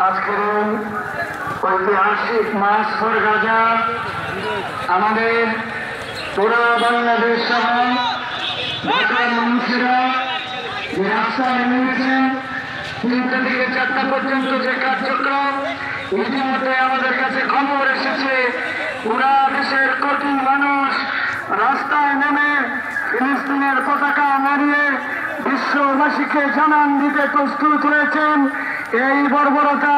আজকের ঐতিহাসিক মাস for Gaza আমাদের পুরো বাংলাদেশ সহ ঢাকার মানুষেরা যে রাস্তায় নেমেছেন 3টা থেকে 4টা পর্যন্ত যে কার্যক্রম, ইতিমধ্যে আমাদের কাছে খবর এসেছে পুরা দেশের কোটি মানুষ রাস্তায় নেমে ফিলিস্তিনের পতাকা নাড়িয়ে বিশ্ববাসীকে জানান দিতে প্রস্তুত হয়েছেন। এই বর্বরতা,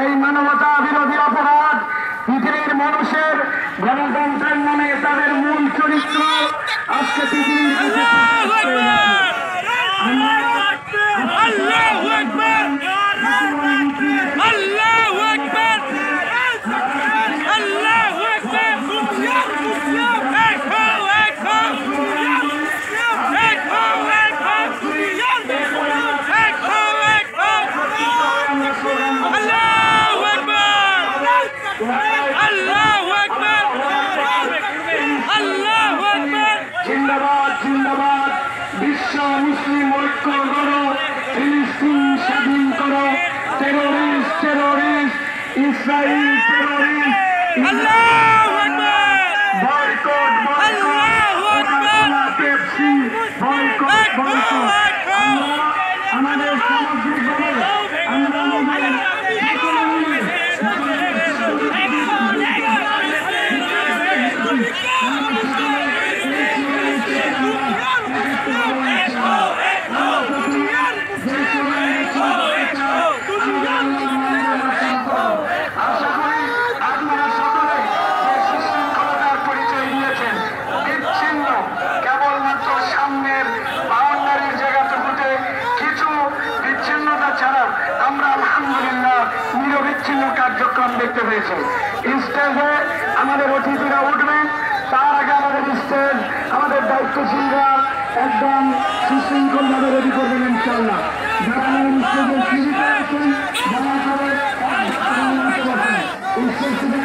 এই মানবতা বিরোধী অপরাধ, পৃথিবীর মানুষের গণতন্ত্রের নামে তাদের মূল চরিত্র আজকে পৃথিবীর জিন্দাবাদ জিন্দাবাদ, বিশ্ব মুসলিম ঐক্য করো, ফিলিস্তিন স্বাধীন করো, terrorist terrorist Israel terrorist, boycott boycott, Pepsi boycott boycott. আমাদের সামগ্রিকভাবে আমরা নিরবিচ্ছিন্ন কার্যক্রম দেখতে পেয়েছি। স্টেজে আমাদের অতিথিরা উঠবেন, তার আগে আমাদের স্টেজ আমাদের দায়িত্বশীলরা একদম সুশৃঙ্খল ভাবে রেডি করবেন ইনশাল্লাহ। যারা স্টেজে সিঁড়িতে আছেন দয়া করে স্টেজ থেকে